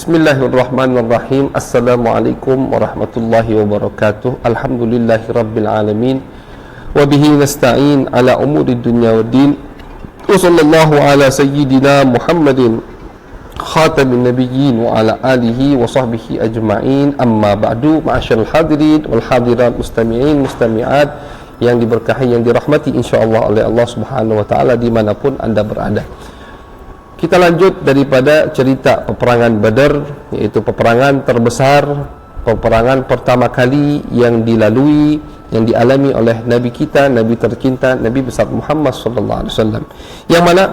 Bismillahirrahmanirrahim. Assalamualaikum warahmatullahi wabarakatuh. Alhamdulillahi rabbil alamin. Wabihi nasta'in ala umuri dunya waddin. Wa sallallahu ala sayyidina Muhammadin khatamin nabiyyin wa ala alihi wa sahbihi ajma'in. Amma ba'du, ma'asyarul hadirin wal hadirat, mustami'in, mustami'at yang diberkahi, yang dirahmati insyaallah oleh Allah Subhanahu wa taala dimanapun Anda berada. Kita lanjut daripada cerita peperangan Badar, yaitu peperangan terbesar, peperangan pertama kali yang dilalui, yang dialami oleh Nabi kita, Nabi tercinta, Nabi besar Muhammad sallallahu alaihi wasallam. Yang mana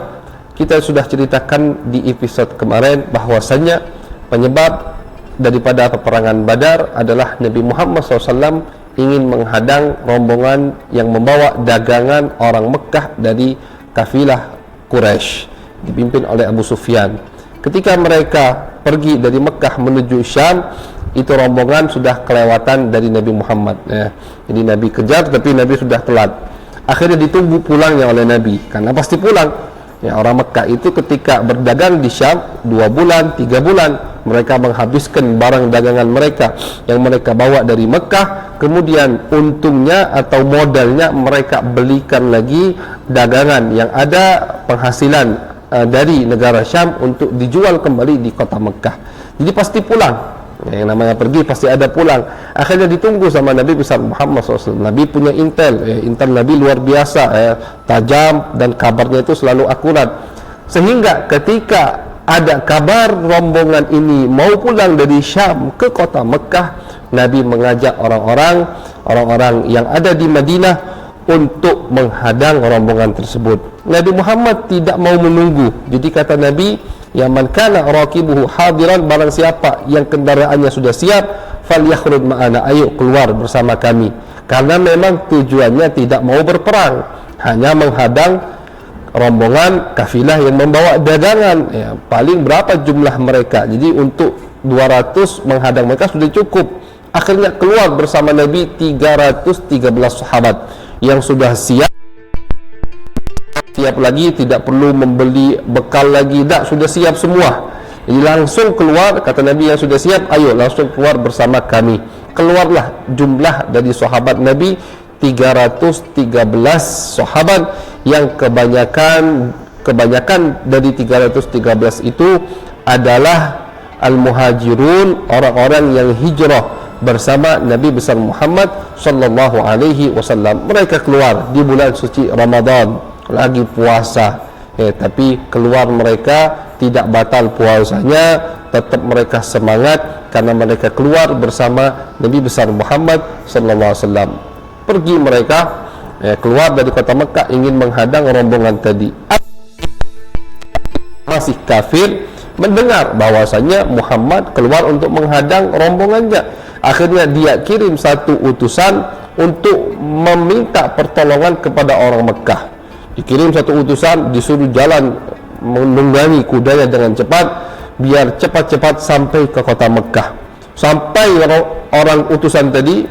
kita sudah ceritakan di episode kemarin bahwasanya penyebab daripada peperangan Badar adalah Nabi Muhammad SAW ingin menghadang rombongan yang membawa dagangan orang Mekah dari kafilah Quraisy dipimpin oleh Abu Sufyan. Ketika mereka pergi dari Mekah menuju Syam, itu rombongan sudah kelewatan dari Nabi Muhammad. Jadi Nabi kejar, tapi Nabi sudah telat. Akhirnya ditunggu pulangnya oleh Nabi, karena pasti pulang. Orang Mekah itu ketika berdagang di Syam 2 bulan, 3 bulan, mereka menghabiskan barang dagangan mereka yang mereka bawa dari Mekah. Kemudian untungnya atau modalnya mereka belikan lagi dagangan yang ada penghasilan dari negara Syam untuk dijual kembali di kota Mekah. Jadi pasti pulang. Yang namanya pergi pasti ada pulang. Akhirnya ditunggu sama Nabi besar Muhammad SAW. Nabi punya intel, intel Nabi luar biasa, tajam, dan kabarnya itu selalu akurat. Sehingga ketika ada kabar rombongan ini mau pulang dari Syam ke kota Mekah, Nabi mengajak orang-orang yang ada di Madinah untuk menghadang rombongan tersebut. Nabi Muhammad tidak mau menunggu. Jadi kata Nabi, ya man kana raqibuhu hadiran, barang siapa yang kendaraannya sudah siap, falyakhruj ma'ana, ayo keluar bersama kami. Karena memang tujuannya tidak mau berperang, hanya menghadang rombongan kafilah yang membawa dagangan. Paling berapa jumlah mereka? Jadi untuk 200 menghadang mereka sudah cukup. Akhirnya keluar bersama Nabi 313 sahabat yang sudah siap lagi, tidak perlu membeli bekal lagi, sudah siap semua. Jadi langsung keluar, kata Nabi yang sudah siap, ayo langsung keluar bersama kami. Keluarlah jumlah dari sahabat Nabi 313 sahabat, yang kebanyakan dari 313 itu adalah al-muhajirun, orang-orang yang hijrah bersama Nabi besar Muhammad sallallahu alaihi wasallam. Mereka keluar di bulan suci Ramadan, lagi puasa, tapi keluar mereka tidak batal puasanya, tetap mereka semangat karena mereka keluar bersama Nabi besar Muhammad sallallahu alaihi wasallam. Pergi mereka, keluar dari kota Mekah ingin menghadang rombongan tadi. Masih kafir mendengar bahwasanya Muhammad keluar untuk menghadang rombongannya. Akhirnya dia kirim satu utusan untuk meminta pertolongan kepada orang Mekah. Dikirim satu utusan, disuruh jalan menunggangi kudanya dengan cepat, biar cepat-cepat sampai ke kota Mekah. Sampai satu utusan tadi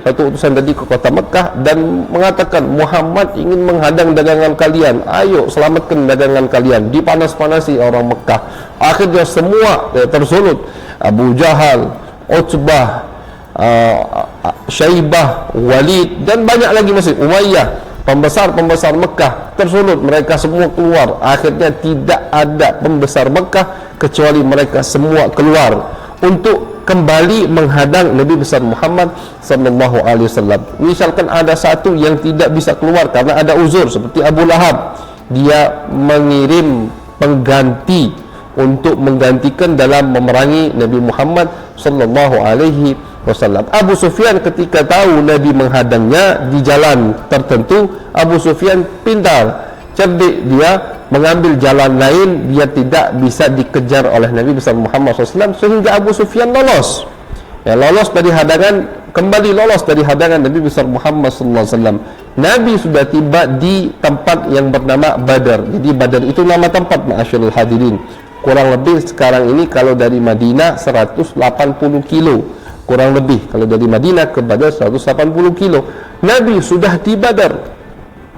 ke kota Mekah dan mengatakan, Muhammad ingin menghadang dagangan kalian, ayo selamatkan dagangan kalian. Dipanas-panasi orang Mekah. Akhirnya semua tersulut. Abu Jahal, Utbah, Syaibah, Walid, dan banyak lagi masih Umayyah, pembesar-pembesar Mekah tersulut. Mereka semua keluar. Akhirnya tidak ada pembesar Mekah kecuali mereka semua keluar untuk kembali menghadang Nabi besar Muhammad sallallahu alaihi wasallam. Misalkan ada satu yang tidak bisa keluar karena ada uzur, seperti Abu Lahab, dia mengirim pengganti untuk menggantikan dalam memerangi Nabi Muhammad sallallahu alaihi wasallam. Abu Sufyan ketika tahu Nabi menghadangnya di jalan tertentu, Abu Sufyan pintar, cerdik, dia mengambil jalan lain biar tidak bisa dikejar oleh Nabi besar Muhammad SAW, sehingga Abu Sufyan lolos. Lolos dari hadangan, kembali lolos dari hadangan Nabi besar Muhammad SAW. Nabi sudah tiba di tempat yang bernama Badar. Jadi Badar itu nama tempat, ma'asyarul hadirin. Kurang lebih sekarang ini kalau dari Madinah 180 kilo. Kurang lebih kalau dari Madinah ke Badar 180 kilo. Nabi sudah di Badar.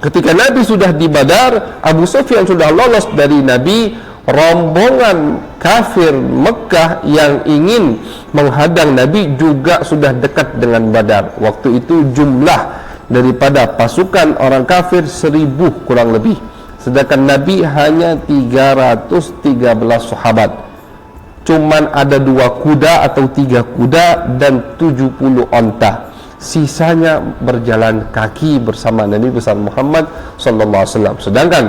Ketika Nabi sudah di Badar, Abu Sufyan sudah lolos dari Nabi rombongan kafir Mekah yang ingin menghadang Nabi juga sudah dekat dengan Badar. Waktu itu jumlah daripada pasukan orang kafir 1000 kurang lebih, sedangkan Nabi hanya 313 sahabat. Cuman ada 2 kuda atau 3 kuda dan 70 onta. Sisanya berjalan kaki bersama Nabi besar Muhammad sallallahu alaihi wasallam. Sedangkan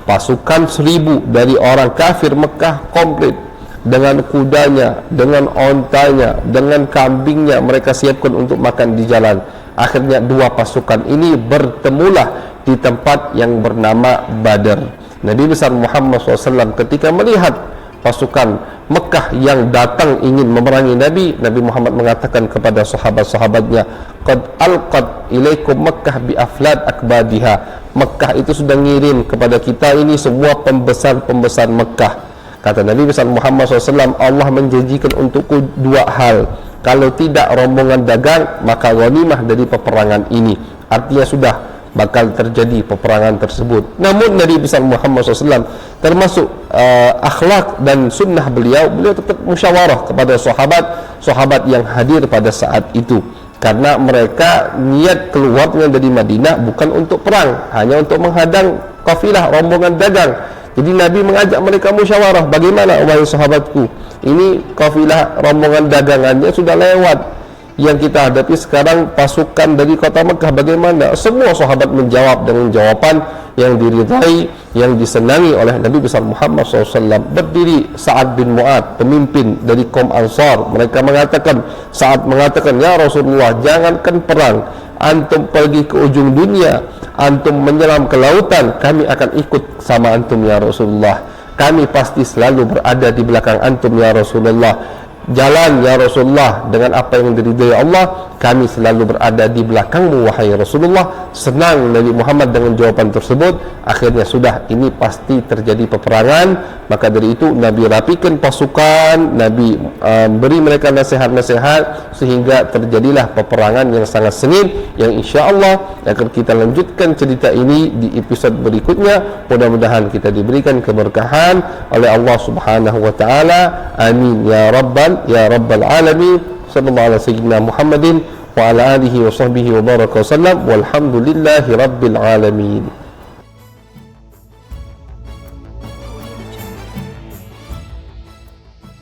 pasukan 1000 dari orang kafir Mekah komplit dengan kudanya, dengan ontanya, dengan kambingnya mereka siapkan untuk makan di jalan. Akhirnya 2 pasukan ini bertemulah di tempat yang bernama Badar. Nabi besar Muhammad SAW ketika melihat pasukan Mekah yang datang ingin memerangi Nabi, Nabi Muhammad mengatakan kepada sahabat-sahabatnya, qad alqat ilaikum Makkah bi aflad akbadiha. Mekah itu sudah ngirim kepada kita ini semua pembesar-pembesar Mekah. Kata Nabi besar Muhammad SAW, Allah menjanjikan untukku 2 hal. Kalau tidak rombongan dagang, maka ghanimah dari peperangan ini. Artinya sudah bakal terjadi peperangan tersebut. Namun Nabi besar Muhammad SAW termasuk akhlak dan sunnah beliau tetap musyawarah kepada sahabat yang hadir pada saat itu, karena mereka niat keluarnya dari Madinah bukan untuk perang, hanya untuk menghadang kafilah rombongan dagang. Jadi Nabi mengajak mereka musyawarah, bagaimana wahai sahabatku, ini kafilah rombongan dagangannya sudah lewat, yang kita hadapi sekarang pasukan dari kota Mekah, bagaimana? Semua sahabat menjawab dengan jawaban yang diridhai, yang disenangi oleh Nabi besar Muhammad SAW. Berdiri Sa'ad bin Mu'ad, pemimpin dari kaum Ansar. Mereka mengatakan, Sa'ad mengatakan, ya Rasulullah, jangankan perang, antum pergi ke ujung dunia, antum menyelam ke lautan, kami akan ikut sama antum ya Rasulullah. Kami pasti selalu berada di belakang antum ya Rasulullah. Jalan ya Rasulullah dengan apa yang diridhai Allah, kami selalu berada di belakangmu wahai Rasulullah. Senang Nabi Muhammad dengan jawaban tersebut. Akhirnya sudah, ini pasti terjadi peperangan. Maka dari itu Nabi rapikan pasukan, Nabi beri mereka nasihat-nasihat, sehingga terjadilah peperangan yang sangat sengit, yang insya Allah akan kita lanjutkan cerita ini di episode berikutnya. Mudah-mudahan kita diberikan keberkahan oleh Allah Subhanahu wa taala. Amin ya rabbal alamin. Sallallahu alaihi sayyidina Muhammadin wa ala alihi wa sahbihi wa baraka wasallam, walhamdulillahi rabbil alamin.